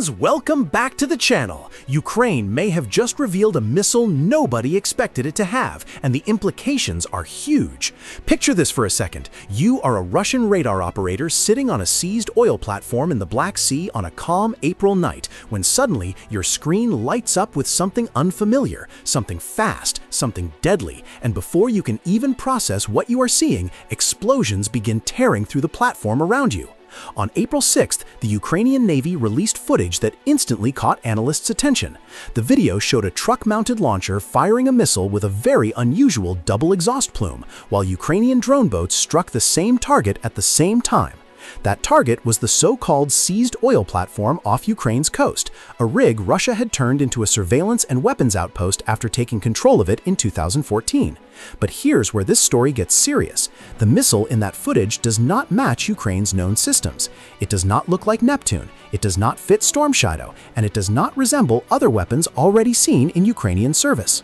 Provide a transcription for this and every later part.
friends, welcome back to the channel. Ukraine may have just revealed a missile nobody expected it to have, and the implications are huge. Picture this for a second. You are a Russian radar operator sitting on a seized oil platform in the Black Sea on a calm April night, when suddenly your screen lights up with something unfamiliar, something fast, something deadly, and before you can even process what you are seeing, explosions begin tearing through the platform around you. On April 6th, the Ukrainian Navy released footage that instantly caught analysts' attention. The video showed a truck-mounted launcher firing a missile with a very unusual double exhaust plume, while Ukrainian drone boats struck the same target at the same time. That target was the so-called seized oil platform off Ukraine's coast, a rig Russia had turned into a surveillance and weapons outpost after taking control of it in 2014. But here's where this story gets serious. The missile in that footage does not match Ukraine's known systems. It does not look like Neptune, it does not fit Storm Shadow, and it does not resemble other weapons already seen in Ukrainian service.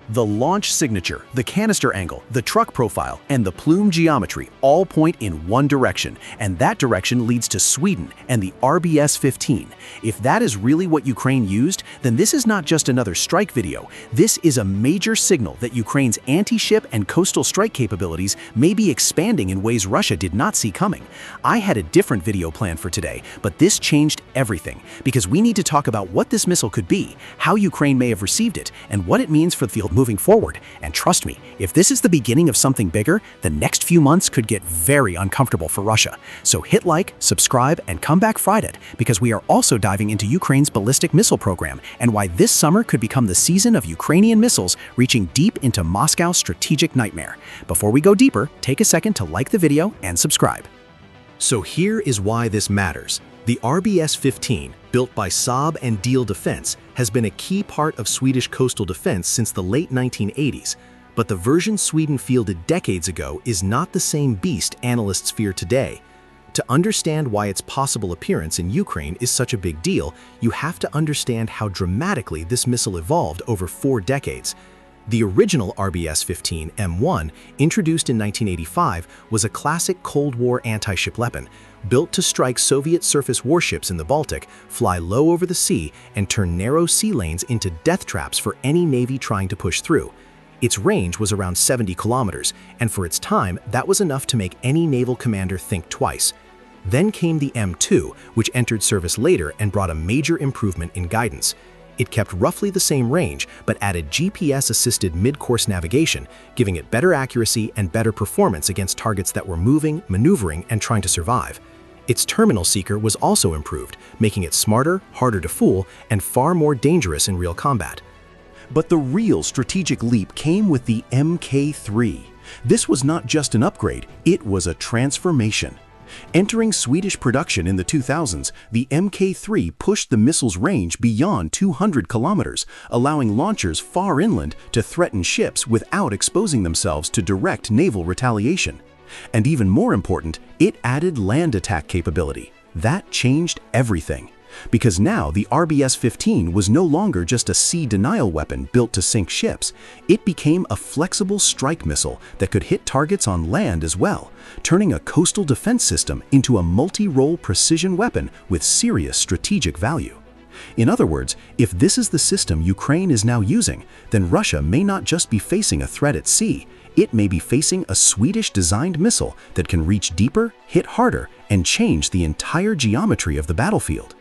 The launch signature, the canister angle, the truck profile, and the plume geometry all point in one direction, and that direction leads to Sweden and the RBS-15. If that is really what Ukraine used, then this is not just another strike video. This is a major signal that Ukraine's anti-ship and coastal strike capabilities may be expanding in ways Russia did not see coming. I had a different video planned for today, but this changed everything, because we need to talk about what this missile could be, how Ukraine may have received it, and what it means for the field moving forward. And trust me, if this is the beginning of something bigger, the next few months could get very uncomfortable for Russia. So hit like, subscribe, and come back Friday, because we are also diving into Ukraine's ballistic missile program and why this summer could become the season of Ukrainian missiles reaching deep into Moscow's strategic nightmare. Before we go deeper, take a second to like the video and subscribe. So here is why this matters. The RBS-15, built by Saab and Diehl Defense, has been a key part of Swedish coastal defense since the late 1980s, but the version Sweden fielded decades ago is not the same beast analysts fear today. To understand why its possible appearance in Ukraine is such a big deal, you have to understand how dramatically this missile evolved over 4 decades. The original RBS-15 M1, introduced in 1985, was a classic Cold War anti-ship weapon, built to strike Soviet surface warships in the Baltic, fly low over the sea, and turn narrow sea lanes into death traps for any navy trying to push through. Its range was around 70 kilometers, and for its time, that was enough to make any naval commander think twice. Then came the M2, which entered service later and brought a major improvement in guidance. It kept roughly the same range, but added GPS-assisted mid-course navigation, giving it better accuracy and better performance against targets that were moving, maneuvering, and trying to survive. Its terminal seeker was also improved, making it smarter, harder to fool, and far more dangerous in real combat. But the real strategic leap came with the Mk3. This was not just an upgrade, it was a transformation. Entering Swedish production in the 2000s, the Mk3 pushed the missile's range beyond 200 kilometers, allowing launchers far inland to threaten ships without exposing themselves to direct naval retaliation. And even more important, it added land attack capability. That changed everything. Because now the RBS-15 was no longer just a sea denial weapon built to sink ships. It became a flexible strike missile that could hit targets on land as well, turning a coastal defense system into a multi-role precision weapon with serious strategic value. In other words, if this is the system Ukraine is now using, then Russia may not just be facing a threat at sea, it may be facing a Swedish-designed missile that can reach deeper, hit harder, and change the entire geometry of the battlefield.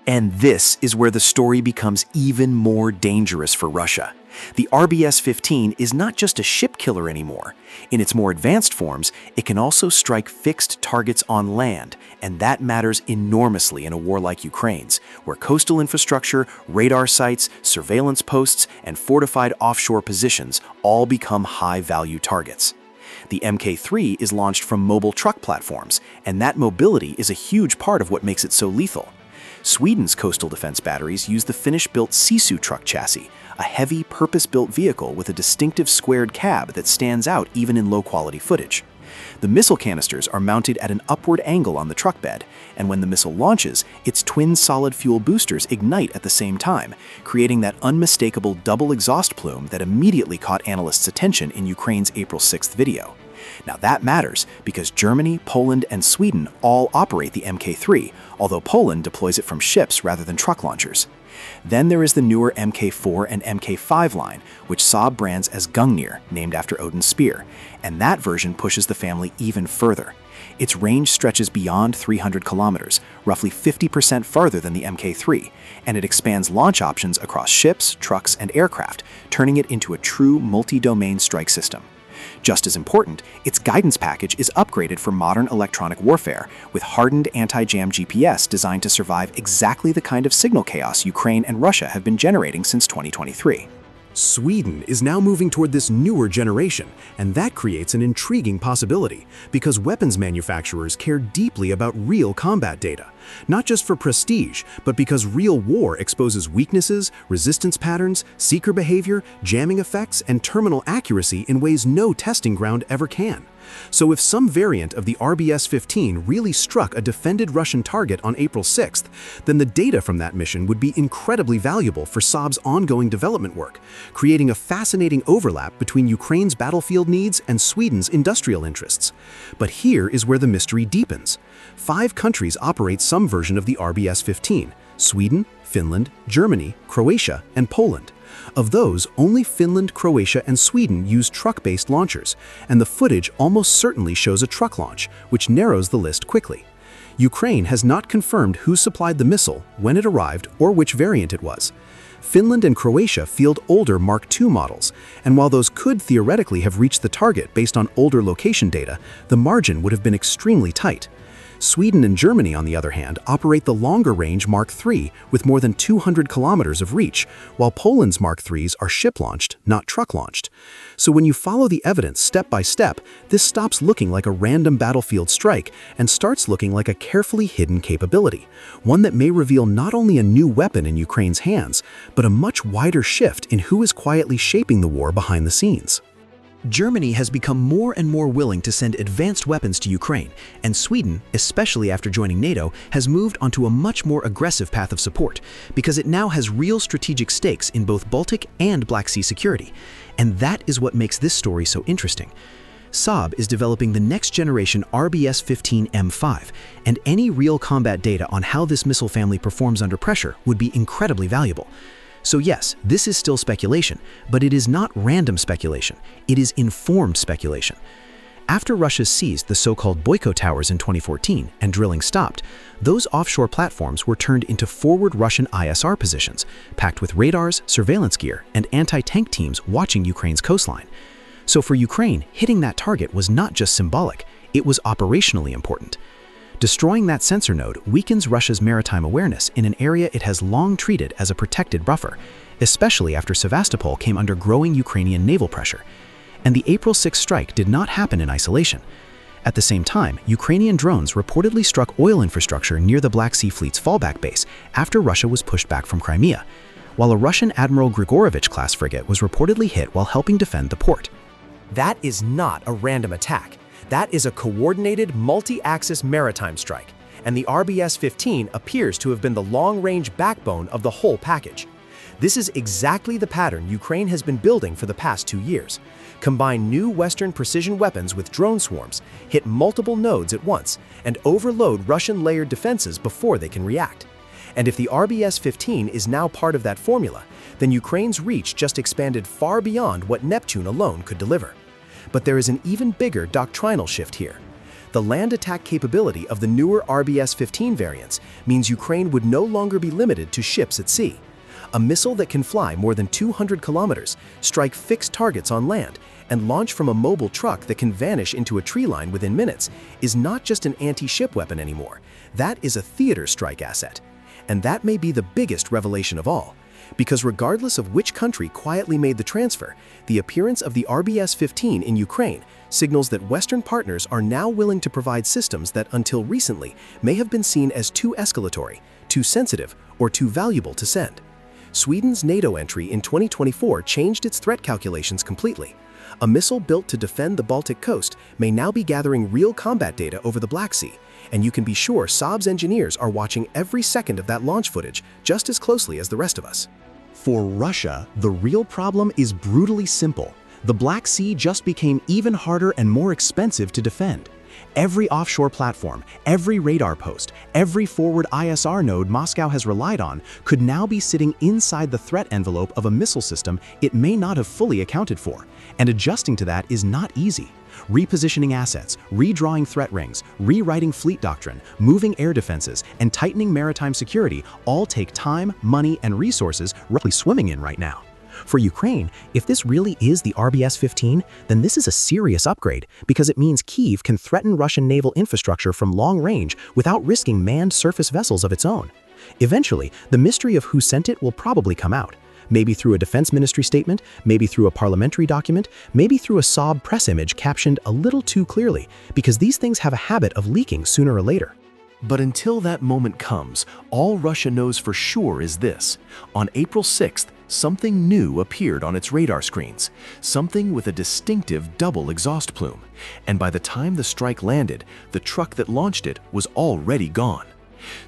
And this is where the story becomes even more dangerous for Russia. The RBS-15 is not just a ship killer anymore. In its more advanced forms, it can also strike fixed targets on land, and that matters enormously in a war like Ukraine's, where coastal infrastructure, radar sites, surveillance posts, and fortified offshore positions all become high-value targets. The Mk3 is launched from mobile truck platforms, and that mobility is a huge part of what makes it so lethal. Sweden's coastal defense batteries use the Finnish-built Sisu truck chassis, a heavy, purpose-built vehicle with a distinctive squared cab that stands out even in low-quality footage. The missile canisters are mounted at an upward angle on the truck bed, and when the missile launches, its twin solid-fuel boosters ignite at the same time, creating that unmistakable double exhaust plume that immediately caught analysts' attention in Ukraine's April 6th video. Now that matters because Germany, Poland, and Sweden all operate the Mk3, although Poland deploys it from ships rather than truck launchers. Then there is the newer Mk4 and Mk5 line, which Saab brands as Gungnir, named after Odin's spear, and that version pushes the family even further. Its range stretches beyond 300 kilometers, roughly 50% farther than the Mk3, and it expands launch options across ships, trucks, and aircraft, turning it into a true multi-domain strike system. Just as important, its guidance package is upgraded for modern electronic warfare, with hardened anti-jam GPS designed to survive exactly the kind of signal chaos Ukraine and Russia have been generating since 2023. Sweden is now moving toward this newer generation, and that creates an intriguing possibility because weapons manufacturers care deeply about real combat data, not just for prestige, but because real war exposes weaknesses, resistance patterns, seeker behavior, jamming effects, and terminal accuracy in ways no testing ground ever can. So if some variant of the RBS-15 really struck a defended Russian target on April 6th, then the data from that mission would be incredibly valuable for Saab's ongoing development work, creating a fascinating overlap between Ukraine's battlefield needs and Sweden's industrial interests. But here is where the mystery deepens. 5 countries operate some version of the RBS-15: Sweden, Finland, Germany, Croatia, and Poland. Of those, only Finland, Croatia, and Sweden use truck-based launchers, and the footage almost certainly shows a truck launch, which narrows the list quickly. Ukraine has not confirmed who supplied the missile, when it arrived, or which variant it was. Finland and Croatia field older Mark II models, and while those could theoretically have reached the target based on older location data, the margin would have been extremely tight. Sweden and Germany, on the other hand, operate the longer-range Mark III with more than 200 kilometers of reach, while Poland's Mark IIIs are ship-launched, not truck-launched. So when you follow the evidence step by step, this stops looking like a random battlefield strike and starts looking like a carefully hidden capability, one that may reveal not only a new weapon in Ukraine's hands, but a much wider shift in who is quietly shaping the war behind the scenes. Germany has become more and more willing to send advanced weapons to Ukraine, and Sweden, especially after joining NATO, has moved onto a much more aggressive path of support because it now has real strategic stakes in both Baltic and Black Sea security. And that is what makes this story so interesting. Saab is developing the next-generation RBS-15 M5, and any real combat data on how this missile family performs under pressure would be incredibly valuable. So yes, this is still speculation, but it is not random speculation. It is informed speculation. After Russia seized the so-called Boyko Towers in 2014 and drilling stopped, those offshore platforms were turned into forward Russian ISR positions, packed with radars, surveillance gear, and anti-tank teams watching Ukraine's coastline. So for Ukraine, hitting that target was not just symbolic, it was operationally important. Destroying that sensor node weakens Russia's maritime awareness in an area it has long treated as a protected buffer, especially after Sevastopol came under growing Ukrainian naval pressure. And the April 6 strike did not happen in isolation. At the same time, Ukrainian drones reportedly struck oil infrastructure near the Black Sea Fleet's fallback base after Russia was pushed back from Crimea, while a Russian Admiral Grigorovich-class frigate was reportedly hit while helping defend the port. That is not a random attack. That is a coordinated, multi-axis maritime strike, and the RBS-15 appears to have been the long-range backbone of the whole package. This is exactly the pattern Ukraine has been building for the past 2 years. Combine new Western precision weapons with drone swarms, hit multiple nodes at once, and overload Russian layered defenses before they can react. And if the RBS-15 is now part of that formula, then Ukraine's reach just expanded far beyond what Neptune alone could deliver. But there is an even bigger doctrinal shift here. The land attack capability of the newer RBS-15 variants means Ukraine would no longer be limited to ships at sea. A missile that can fly more than 200 kilometers, strike fixed targets on land, and launch from a mobile truck that can vanish into a tree line within minutes is not just an anti-ship weapon anymore. That is a theater strike asset. And that may be the biggest revelation of all. Because regardless of which country quietly made the transfer, the appearance of the RBS-15 in Ukraine signals that Western partners are now willing to provide systems that until recently may have been seen as too escalatory, too sensitive, or too valuable to send. Sweden's NATO entry in 2024 changed its threat calculations completely. A missile built to defend the Baltic coast may now be gathering real combat data over the Black Sea, and you can be sure Saab's engineers are watching every second of that launch footage just as closely as the rest of us. For Russia, the real problem is brutally simple. The Black Sea just became even harder and more expensive to defend. Every offshore platform, every radar post, every forward ISR node Moscow has relied on could now be sitting inside the threat envelope of a missile system it may not have fully accounted for, and adjusting to that is not easy. Repositioning assets, redrawing threat rings, rewriting fleet doctrine, moving air defenses, and tightening maritime security all take time, money, and resources roughly swimming in right now. For Ukraine, if this really is the RBS-15, then this is a serious upgrade because it means Kyiv can threaten Russian naval infrastructure from long range without risking manned surface vessels of its own. Eventually, the mystery of who sent it will probably come out. Maybe through a defense ministry statement, maybe through a parliamentary document, maybe through a Saab press image captioned a little too clearly, because these things have a habit of leaking sooner or later. But until that moment comes, all Russia knows for sure is this. On April 6th, something new appeared on its radar screens, something with a distinctive double exhaust plume. And by the time the strike landed, the truck that launched it was already gone.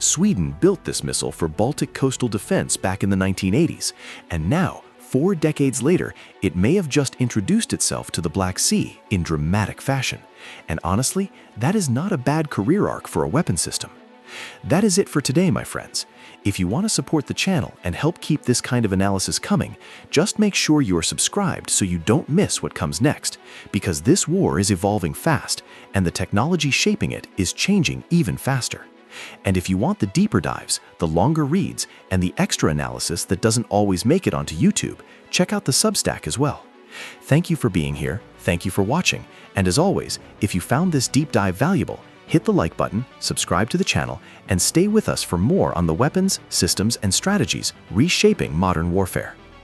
Sweden built this missile for Baltic coastal defense back in the 1980s, and now, 4 decades later, it may have just introduced itself to the Black Sea in dramatic fashion. And honestly, that is not a bad career arc for a weapon system. That is it for today, my friends. If you want to support the channel and help keep this kind of analysis coming, just make sure you are subscribed so you don't miss what comes next, because this war is evolving fast, and the technology shaping it is changing even faster. And if you want the deeper dives, the longer reads, and the extra analysis that doesn't always make it onto YouTube, check out the Substack as well. Thank you for being here, thank you for watching, and as always, if you found this deep dive valuable, hit the like button, subscribe to the channel, and stay with us for more on the weapons, systems, and strategies reshaping modern warfare.